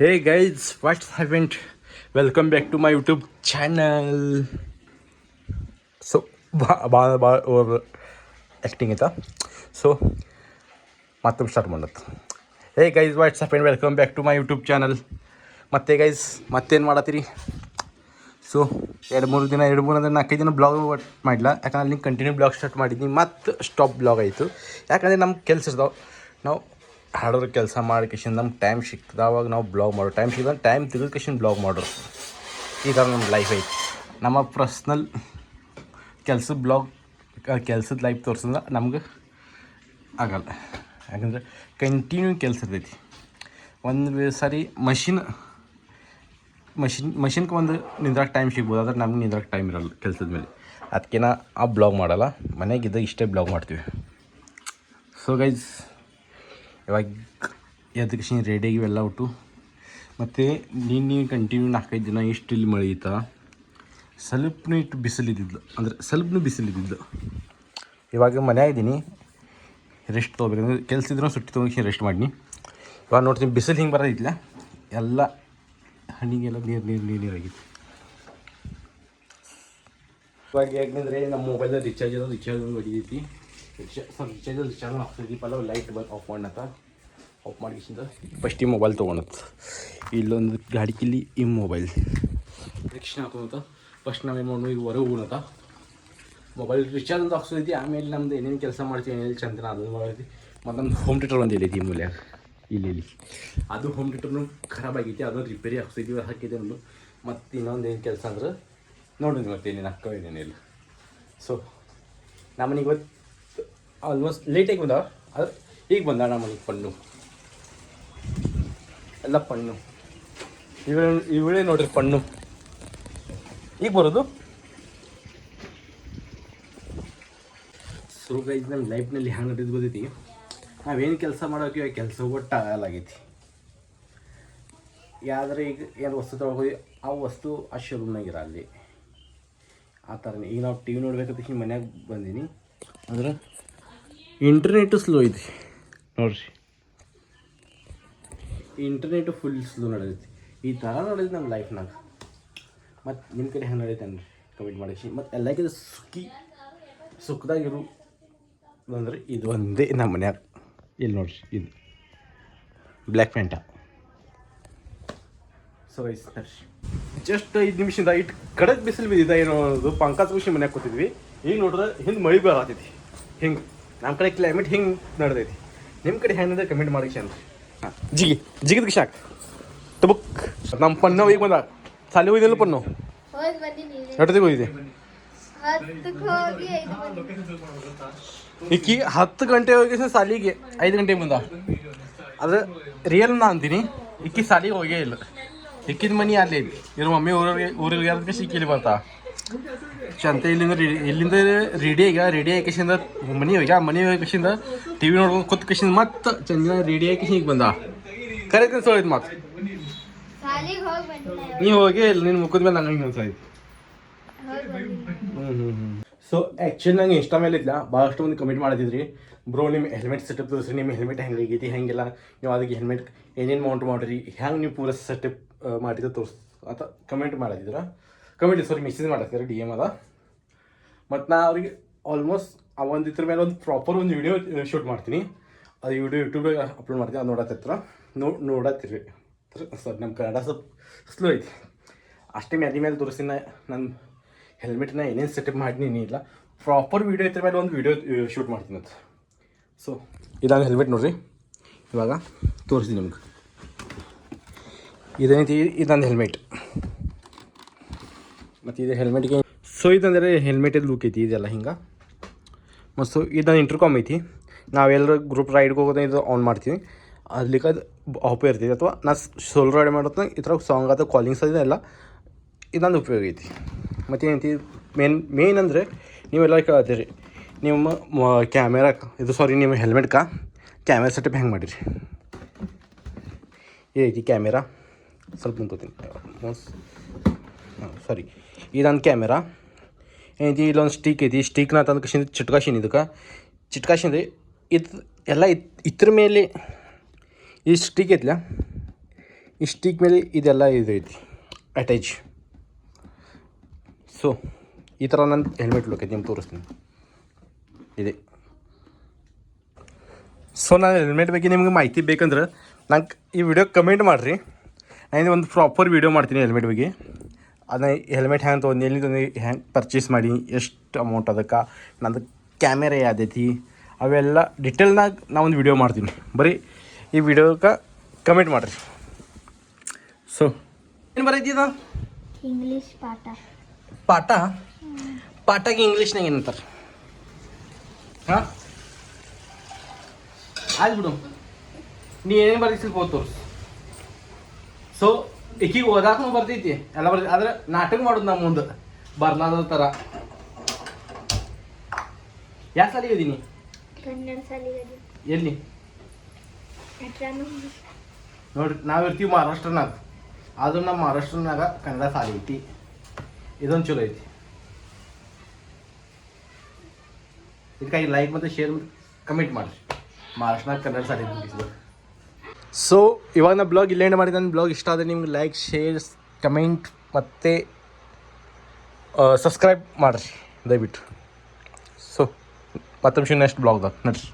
Hey guys, what's happened? Welcome back to my YouTube channel. So, ಭಾಳ over acting ಆಯ್ತಾ. So ಮತ್ತೊಮ್ಮೆ start ಮಾಡತ್ತು. Hey guys, what's happen? Welcome back to my YouTube channel. ಮತ್ತೆ guys, ಮತ್ತೇನು ಮಾಡತ್ತೀರಿ? So ಎರಡು ಮೂರು ಅಂದರೆ 4-5 ದಿನ ಬ್ಲಾಗ್ ಮಾಡಿಲ್ಲ, ಯಾಕಂದ್ರೆ ಅಲ್ಲಿ ಕಂಟಿನ್ಯೂ ಬ್ಲಾಗ್ ಸ್ಟಾರ್ಟ್ ಮಾಡಿದ್ನಿ, ಮತ್ತು ಸ್ಟಾಪ್ ಬ್ಲಾಗ್ ಆಯಿತು. ಯಾಕಂದರೆ ನಮ್ಮ ಕೆಲಸ ಇರ್ತಾವೆ. ನಾವು ಹಾಡೋರು ಕೆಲಸ ಮಾಡಿಕೇಶನ್ ನಮ್ಗೆ ಟೈಮ್ ಸಿಗ್ತದೆ, ಅವಾಗ ನಾವು ಬ್ಲಾಗ್ ಮಾಡೋ ಟೈಮ್ ಸಿಗ್ತದೆ, ಟೈಮ್ ತೆಗೆದುಕೇಶನ್ ಬ್ಲಾಗ್ ಮಾಡೋರು. ಈ ಥರ ನಮ್ಮ ಲೈಫ್ ಐತಿ. ನಮ್ಮ ಪರ್ಸ್ನಲ್ ಕೆಲಸದ ಬ್ಲಾಗ್, ಕೆಲಸದ ಲೈಫ್ ತೋರಿಸಿದ್ರೆ ನಮ್ಗೆ ಆಗಲ್ಲ. ಯಾಕಂದರೆ ಕಂಟಿನ್ಯೂ ಕೆಲಸ ಇರ್ತೈತಿ. ಒಂದು ಸಾರಿ ಮಷಿನ್ಗೆ ಒಂದು ನಿಂದ್ರಾಗ ಟೈಮ್ ಸಿಗ್ಬೋದು, ಆದರೆ ನಮ್ಗೆ ನಿಂದ್ರಾಗ ಟೈಮ್ ಇರೋಲ್ಲ ಕೆಲಸದ ಮೇಲೆ. ಅದಕ್ಕೆ ನಾ ಆ ಬ್ಲಾಗ್ ಮಾಡಲ್ಲ, ಮನೆಗಿದ್ದಾಗ ಇಷ್ಟೇ ಬ್ಲಾಗ್ ಮಾಡ್ತೀವಿ. ಸೊ ಗೈಸ್, ಇವಾಗ ಎದಕ್ಕೆ ರೆಡಿಯಾಗಿ ಇವೆಲ್ಲ ಒಟ್ಟು. ಮತ್ತು ನೀನು ಕಂಟಿನ್ಯೂ 4-5 ದಿನ ಇಷ್ಟು ಇಲ್ಲಿ ಮಳೆ ಐತ, ಸ್ವಲ್ಪನೂ ಇಟ್ಟು ಬಿಸಿಲಿದ್ದಿದ್ದು, ಅಂದರೆ ಸ್ವಲ್ಪನೂ ಬಿಸಿಲಿದ್ದಿದ್ದು. ಇವಾಗ ಮನೆಯಾಗಿದ್ದೀನಿ, ರೆಸ್ಟ್ ತೊಗೋಬೇಕಂದ್ರೆ ಕೆಲಸ ಇದ್ರೂ ಸುಟ್ಟಿ ತೊಗೊಂಡು ರೆಸ್ಟ್ ಮಾಡೀನಿ. ಇವಾಗ ನೋಡ್ತೀನಿ ಬಿಸಿಲು ಹಿಂಗೆ ಬರೋದಿಲ್ಲ, ಎಲ್ಲ ಹಣ್ಣಿಗೆಲ್ಲ ನೀರಾಗಿತ್ತು. ಇವಾಗ ಯಾಕಂದರೆ ನಮ್ಮ ಮೊಬೈಲಲ್ಲಿ ರಿಚಾರ್ಜ್ ಹೊಡಿದೈತಿ. ರಿಚಾರ್ಜ್ ಆಗ್ತೈತಿ. ಪಲ್ಲ ಲೈಟ್ ಆಫ್ ಮಾಡತ್ತ, ಆಫ್ ಮಾಡಿಸಿಂದ ಫಸ್ಟ್ ಈ ಮೊಬೈಲ್ ತೊಗೊಳತ್ತ. ಇಲ್ಲೊಂದು ಗಾಡಿ ಕಿಲ್ಲಿ ಈ ಮೊಬೈಲ್ ರಿಕ್ಷನ್ ಹಾಕೋತ ಫಸ್ಟ್ ನಾವೇನು ಮಾಡೋಣ, ಈಗ ಹೊರಗೆ ಹೋಗೋಣತ್ತ. ಮೊಬೈಲ್ ರಿಚಾರ್ಜ್ ಅಂತ ಹಾಕ್ಸೋದೈತಿ. ಆಮೇಲೆ ನಮ್ದು ಏನೇನು ಕೆಲಸ ಮಾಡ್ತೀವಿ, ಏನೇನು ಚಂದನ ಅದನ್ನು ಮಾಡೈತಿ. ಮತ್ತು ನಮ್ದು ಹೋಮ್ ಥಿಯೇಟರ್ ಒಂದು ಎಲ್ಲೈತಿ ಈ ಮೂಲ್ಯಾಗ, ಇಲ್ಲಿ ಅದು ಹೋಮ್ ಥಿಯೇಟರ್ನು ಖರಾಬ್ ಆಗೈತಿ, ಅದನ್ನು ರಿಪೇರಿ ಹಾಕ್ಸಿದ್ವಿ, ಹಾಕಿದೆ ಒಂದು. ಮತ್ತು ಇನ್ನೊಂದು ಏನು ಕೆಲಸ ಅಂದ್ರೆ ನೋಡಿದ್ವಿ, ಮತ್ತೆ ಏನೇನು ಹಾಕೋದೇನಿಲ್ಲ. ಸೊ ನಮ್ಮನಿಗೆ ಇವತ್ತು ಆಲ್ಮೋಸ್ಟ್ ಲೇಟಾಗಿ ಬಂದವ, ಅದು ಈಗ ಬಂದ ನಮ್ಮನಿಗೆ ಪಣ್ಣು ಎಲ್ಲ ಪಣ್ಣು ಇವಳೇ ನೋಡ್ರಿ ಪಣ್ಣು ಈಗ ಬರೋದು. ಸೊ ಗೈಸ್, ನಮ್ಮ ಲೈಫ್ನಲ್ಲಿ ಹ್ಯಾಂಗೆ ನಡೆದು ಬಂದೈತಿ. ನಾವೇನು ಕೆಲಸ ಮಾಡೋಕೆ ಕೆಲಸ ಒಟ್ಟು ಆಗಲಾಗೈತಿ. ಯಾವ್ದಾರ ಈಗ ಏನು ವಸ್ತು ತೊಗೊಳ್ತೀವಿ, ಆ ವಸ್ತು ಆ ಶೋರೂಮ್ನಾಗ ಅಲ್ಲಿ ಆ ಥರನೇ. ಈಗ ನಾವು ಟಿ ವಿ ನೋಡ್ಬೇಕಂತ ಹಿಂಗೆ ಮನ್ಯಾಗ ಬಂದೀನಿ ಅಂದ್ರೆ ಇಂಟರ್ನೆಟ್ಟು ಸ್ಲೋ ಐತಿ ನೋಡ್ರಿ, ಇಂಟರ್ನೆಟ್ಟು ಫುಲ್ ಸ್ಲೋ ನಡೆದೈತಿ. ಈ ಥರ ನೋಡಿದ್ವಿ ನಮ್ಮ ಲೈಫ್ನಾಗ. ಮತ್ತು ನಿಮ್ಮ ಕಡೆ ಹೆಂಗೆ ನಡೀತಾನೆ ಕಮೆಂಟ್ ಮಾಡಿ. ಮತ್ತು ಎಲ್ಲಕ್ಕಿಂತ ಸುಖದಾಗಿರು ಅಂದ್ರೆ ಇದು ಒಂದೇ ನಮ್ಮ ಮನ್ಯಾಗ. ಇಲ್ಲಿ ನೋಡ್ರಿ, ಇದು ಬ್ಲ್ಯಾಕ್ ಪ್ಯಾಂಟ. ಸೊ ಗೈಸ್, ಜಸ್ಟ್ 5 ನಿಮಿಷದಿಂದ ಇಟ್ಟು ಕಡಕ್ ಬಿಸಿಲು ಬಿದ್ದಿದ್ದ ಏನೋ ಅದು ಪಂಕಜ್ ಖುಷಿ ಮನ್ಯಾಗ ಕೂತಿದ್ವಿ. ಈಗ ನೋಡಿದ್ರೆ ಹಿಂದೆ ಮಳೆ ಬರತೈತಿ. ಹಿಂಗೆ ನಮ್ಮ ಕಡೆ ಕ್ಲೈಮೇಟ್ ಹಿಂಗೆ ನಡೆದೈತಿ. ನಿಮ್ಮ ಕಡೆ ಹೆಂಗೆ ನಡೆದ ಕಮೆಂಟ್ ಮಾಡಿ ಅನ್ರಿ. ಹಾಂ, ಜಿಗಿದ ಶಾಕ್ ತಬುಕ್. ನಮ್ಮ ಪಣ್ಣು ಈಗ ಬಂದ, ಸಾಲಿ ಹೋಯ್ದಿಲ್ಲ ಪಣ್ಣು ಎಷ್ಟೊತ್ತಿಗೆ ಹೋಗಿದೆ? ಈಕಿ 10 ಗಂಟೆ ಹೋಗಿ ಸಾಲಿಗೆ 5 ಗಂಟೆಗೆ ಬಂದ. ಅದು ರಿಯಲ್ ನಾ ಅಂತೀನಿ. ಈಕಿ ಸಾಲಿಗೆ ಹೋಗೇ ಇಲ್ಲ. ಇಕ್ಕಿದ ಮನೆ ಅಲ್ಲೇ ಐತಿ. ಇವ್ರ ಮಮ್ಮಿ ಊರಿಗೆ ಯಾರಕ್ಕೆ ಸಿಕ್ಕಿಲ್ಲಿ ಬರ್ತಾ ಚಂತೆ. ಇಲ್ಲಿಂದ ರೆಡಿ ಆಕಿಸಿಂದ ಮನೆ ಹೋಗಿಕಿಸಿಂದ ಟಿ ವಿ ನೋಡ್ಕೊಂಡು ಕೂತ್ ಕಿಸಿಂದ ಮತ್ತೆ ಚಂದಿನ ರೆಡಿ ಆಕಿಸಿ ಈಗ ಬಂದ. ಕರೆಕ್ಟ್ ಸೋಳಿದ್ ಮಾತು. ನೀವು ಹೋಗಿ ಇಲ್ಲ, ನಿನ್ನ ಮುಖದ ಮೇಲೆ ನಂಗೆ ಅನ್ಸಾಯ್ತು. ಸೊ ಆ್ಯಕ್ಚುಲಿ ನಂಗೆ ಇನ್ಸ್ಟಾ ಮೇಲೆ ಇದ್ಲ ಭಾಳಷ್ಟು ಮಂದಿ ಕಮೆಂಟ್ ಮಾಡಿದ್ರಿ, ಬ್ರೋ ನಿಮ್ಮ ಹೆಲ್ಮೆಟ್ ಸೆಟಪ್ ತೋರಿಸ್ರಿ, ನಿಮ್ಮ ಹೆಲ್ಮೆಟ್ ಹೆಂಗೆ ಆಗೈತಿ, ಹೆಂಗೆಲ್ಲ ನೀವು ಅದಕ್ಕೆ ಹೆಲ್ಮೆಟ್ ಏನೇನು ಮೌಂಟ್ ಮಾಡಿರಿ, ಹೆಂಗೆ ನೀವು ಪೂರ ಸೆಟಪ್ ಮಾಡಿದ್ರೆ ಅಂತ ಕಮೆಂಟ್ ಮೆಸೇಜ್ ಮಾಡತ್ತೀರ, ಡಿ ಎಮ್ ಅದ. ಮತ್ತು ನಾ ಅವ್ರಿಗೆ ಆಲ್ಮೋಸ್ಟ್ ಇದ್ರ ಮೇಲೆ ಒಂದು ಪ್ರಾಪರ್ ಒಂದು ವಿಡಿಯೋ ಶೂಟ್ ಮಾಡ್ತೀನಿ. ಅದು ವಿಡಿಯೋ ಯೂಟ್ಯೂಬ್ಗೆ ಅಪ್ಲೋಡ್ ಮಾಡ್ತೀನಿ. ಅದು ನೋಡತ್ತಿರ್ರಿ. ಸರ್ ನಮ್ಮ ಕನ್ನಡ ಸ್ವಲ್ಪ ಸ್ಲೋ ಐತಿ ಅಷ್ಟೇ. ಮೇಲೆ ತೋರಿಸ್ತೀನಿ ನನ್ನ ಹೆಲ್ಮೆಟ್ನ ಏನೇನು ಸೆಟಪ್ ಮಾಡಿನಿ ಇಲ್ಲ, ಪ್ರಾಪರ್ ವೀಡಿಯೋ ಇದ್ರ ಮೇಲೆ ಒಂದು ವೀಡಿಯೋ ಶೂಟ್ ಮಾಡ್ತೀನಿ ಅಂತ. ಸೊ ಇದಂಗೆ ಹೆಲ್ಮೆಟ್ ನೋಡಿರಿ, ಇವಾಗ ತೋರಿಸ್ತೀನಿ ನಿಮ್ಗೆ. ಇದೇನೈತಿ, ಇದೊಂದು ಹೆಲ್ಮೆಟ್. ಮತ್ತು ಇದು ಹೆಲ್ಮೆಟ್ಗೆ ಸೊ ಇದಂದರೆ ಹೆಲ್ಮೆಟಲ್ಲಿ ಲುಕ್ ಐತಿ ಇದೆಲ್ಲ ಹಿಂಗೆ. ಮತ್ತು ಇದೊಂದು ಇಂಟರ್ಕಾಮ್ ಐತಿ. ನಾವೆಲ್ಲರೂ ಗ್ರೂಪ್ ರೈಡ್ಗೆ ಹೋಗೋದು ಇದು ಆನ್ ಮಾಡ್ತೀವಿ, ಅದ್ಲಿಕ್ಕೆ ಅದು ಆಫ್ ಇರ್ತೀವಿ. ಅಥವಾ ನಾ ಸೋಲೋ ರೈಡ್ ಮಾಡೋದು ಈ ಥರ ಸಾಂಗ್ ಅಥವಾ ಕಾಲಿಂಗ್ಸ್ ಅದೆಲ್ಲ ಇದೊಂದು ಉಪಯೋಗ ಐತಿ. ಮತ್ತು ಏನೈತಿ ಮೇನ್ ಅಂದರೆ ನೀವೆಲ್ಲ ಕೇಳತ್ತೀರಿ ನಿಮ್ಮ ಕ್ಯಾಮೆರಾ ನಿಮ್ಮ ಹೆಲ್ಮೆಟ್ಗೆ ಕ್ಯಾಮೆರಾ ಸೆಟಪ್ ಹೆಂಗೆ ಮಾಡಿರಿ. ಇದೈತಿ ಕ್ಯಾಮೆರಾ, ಸ್ವಲ್ಪ ನಿಂತ್ಕೋತೀನಿ. ಇದೊಂದು ಕ್ಯಾಮೆರಾ ಏನೈತಿ, ಇಲ್ಲೊಂದು ಸ್ಟಿಕ್ ಐತಿ. ಸ್ಟಿಕ್ನ ತಂದು ಚಿಟ್ಕಾಶಿನಿ ಚಿಟ್ಕಾಶಿಂದ ಇದು ಎಲ್ಲ ಇದ್ರ ಮೇಲೆ ಈ ಸ್ಟಿಕ್ ಐತಿಲ್ಲ, ಈ ಸ್ಟಿಕ್ ಮೇಲೆ ಇದೆಲ್ಲ ಇದು ಐತಿ ಅಟ್ಯಾಚ್. ಸೊ ಈ ಥರ ನಾನು ಹೆಲ್ಮೆಟ್ ಲುಕ್ ಐತಿ ನಿಮ್ಗೆ ತೋರಿಸ್ತೀನಿ ಇದೆ. ಸೊ ನಾನು ಹೆಲ್ಮೆಟ್ ಬಗ್ಗೆ ನಿಮ್ಗೆ ಮಾಹಿತಿ ಬೇಕಂದ್ರೆ ನಂಗೆ ಈ ವಿಡಿಯೋ ಕಮೆಂಟ್ ಮಾಡಿರಿ. ನಾನು ಒಂದು ಪ್ರಾಪರ್ ವೀಡಿಯೋ ಮಾಡ್ತೀನಿ ಹೆಲ್ಮೆಟ್ ಬಗ್ಗೆ. ಅದನ್ನ ಹೆಲ್ಮೆಟ್ ಹ್ಯಾಂಗೆ ತೊಗೊಂಡು ಎಲ್ಲಿ ತಂದು ಹ್ಯಾಂಗೆ ಪರ್ಚೇಸ್ ಮಾಡಿ ಎಷ್ಟು ಅಮೌಂಟ್ ಅದಕ್ಕೆ, ನಂದು ಕ್ಯಾಮೆರಾ ಯಾವ್ದೈತಿ ಅವೆಲ್ಲ ಡಿಟೇಲ್ನಾಗ ನಾ ಒಂದು ವೀಡಿಯೋ ಮಾಡ್ತೀನಿ. ಬರೀ ಈ ವಿಡಿಯೋಕ್ಕೆ ಕಮೆಂಟ್ ಮಾಡಿರಿ. ಸೊ ಏನು ಬರೈತಿ ಇದು ಇಂಗ್ಲಿಷ್ ಪಾಠ. ಪಾಠಗೆ ಇಂಗ್ಲೀಷ್ನಾಗ ಏನಂತಾರೆ? ಹಾಂ ಆಯ್ತು ಬಿಡು, ನೀ ಏನೇನು ಬರೀತಿಲ್ ಹೋದ್ ತೋರ್ಸು. ಸೊ ಈಕಿಗೆ ಓದಾಕೂ ಬರ್ತೈತಿ ಎಲ್ಲ ಬರ್ತೈತಿ, ಆದ್ರೆ ನಾಟಕ ಮಾಡೋದು ನಮ್ಮ ಮುಂದೆ ಬರ್ಲಾದ ಥರ. ಯಾವ ಸಾಲಿಗೆ ಇದೀನಿ? ಕನ್ನಡ ಶಾಲೆಗೆ ಎಲ್ಲಿ ನೋಡ್ರಿ, ನಾವಿರ್ತೀವಿ ಮಹಾರಾಷ್ಟ್ರನಾಗ, ಆದ್ರೂ ನಮ್ಮ ಮಹಾರಾಷ್ಟ್ರನಾಗ ಕನ್ನಡ ಶಾಲೆ ಐತಿ. ಇದೊಂದು ಚಲೋ ಐತಿ. ಇದಕ್ಕಾಗಿ ಲೈಕ್ ಮತ್ತು ಶೇರ್ ಕಮೆಂಟ್ ಮಾಡಿರಿ. ಮಹಾರಾಷ್ಟ್ರನಾಗ ಕನ್ನಡ ಶಾಲೆ ಐತಿ. ಸೊ ಇವಾಗ ನಾ ಬ್ಲಾಗ್ ಇಲ್ಲೇಂಡ್ ಮಾಡಿದ. ನನ್ನ ಬ್ಲಾಗ್ ಇಷ್ಟ ಆದರೆ ನಿಮ್ಗೆ ಲೈಕ್, ಶೇರ್, ಕಮೆಂಟ್ ಮತ್ತು ಸಬ್ಸ್ಕ್ರೈಬ್ ಮಾಡಿರಿ ದಯವಿಟ್ಟು. ಸೊ ಮತ್ತೊಮ್ಮೆ ನೆಕ್ಸ್ಟ್ ಬ್ಲಾಗ್ದಾಗ ನಡ್ರಿ.